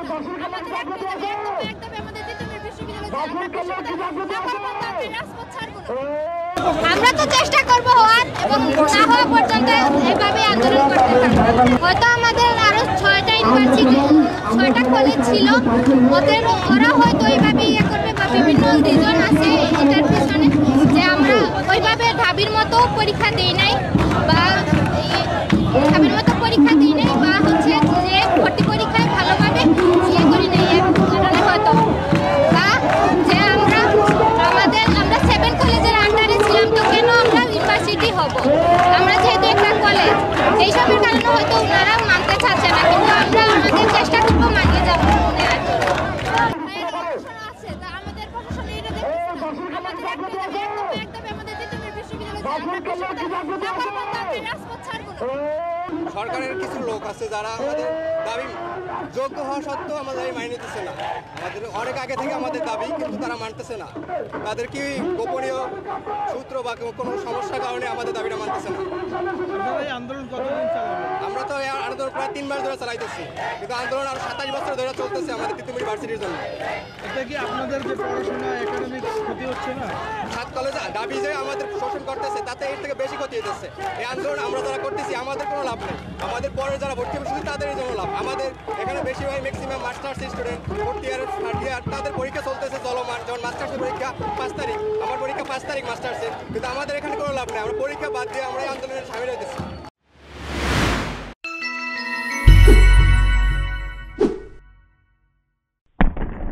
আমাদের একদম আমাদের তিতুমির বিশ্ববিদ্যালয়ে রাজপথ ছাড়বো না। আমরা তো চেষ্টা করব হওয়ার এবং না হওয়া পর্যন্ত এভাবে আন্দোলন করতে থাকবো। হয়তো আমাদের আরো 6টা ইউনিভার্সিটি 6টা কলেজ ছিল, ওরা হয়তো এইভাবে ইয়ে করবে বা বিভিন্ন রিজন আছে এটার পিছনে যে আমরা ওইভাবে দাবির মতো পরীক্ষা দিই নাই বা দাবির মতো পরীক্ষা দিই নাই বা হচ্ছে যে ভর্তি পরীক্ষায় ভালোভাবে ইয়ে করি নাই কারণে হয়তো বা যে আমরা 7 কলেজের আন্ডারে ছিলাম তো কেন আমরা ইউনিভার্সিটি হব, আমরা যেহেতু একটা কলেজ এইসবের কারণে হয়তো ওনারা মানতে চাচ্ছে না, কিন্তু আমরা আমাদের চেষ্টা করবো মানিয়ে যাবো। আমাদের প্রশাসন এটা দেখতেছে আমাদের একদম আমাদের তিতুমির বিশ্ববিদ্যালয়ে রাজপথ ছাড়বো না। সরকারের কিছু লোক আছে যারা আমাদের দাবি যোগ্য হওয়া সত্ত্বেও আমাদের দাবি মানিয়ে নিতেছে না। আমাদের অনেক আগে থেকে আমাদের দাবি, কিন্তু তারা মানতেছে না। তাদের কি গোপনীয় সূত্র বা কোনো সমস্যার কারণে আমাদের দাবিটা মানতেছে না। আমরা তো আন্দোলন প্রায় 3 মাস ধরে চালাইতেছি, কিন্তু আন্দোলন আরো 27 বছর ধরে চলতেছে আমাদের তিতুমির ইউনিভার্সিটির জন্য। এটা কি আপনাদের যে পড়াশোনা একাডেমিক ক্ষতি হচ্ছে না? 7 কলেজ দাবি যে আমাদের শোষণ করতেছে তাতে এর থেকে বেশি ক্ষতি হতেছে। এই আন্দোলন আমরা যারা করতেছি আমাদের কোনো লাভ নেই, আমাদের পরে যারা ভর্তি হবে শুধু তাদের জন্য লাভ। আমাদের এখানে বেশিরভাগ ম্যাক্সিমাম মাস্টার্স স্টুডেন্ট ভর্তি ইয়ার থার্ড ইয়ার, তাদের পরীক্ষা চলতেছে চলমান। যেমন মাস্টার্সের পরীক্ষা 5 তারিখ, আমার পরীক্ষা 5 তারিখ মাস্টার্সের, কিন্তু আমাদের এখানে কোনো লাভ নেই। আমরা পরীক্ষা বাদ দিয়ে আমরা এই আন্দোলনের সামিল হতেছি।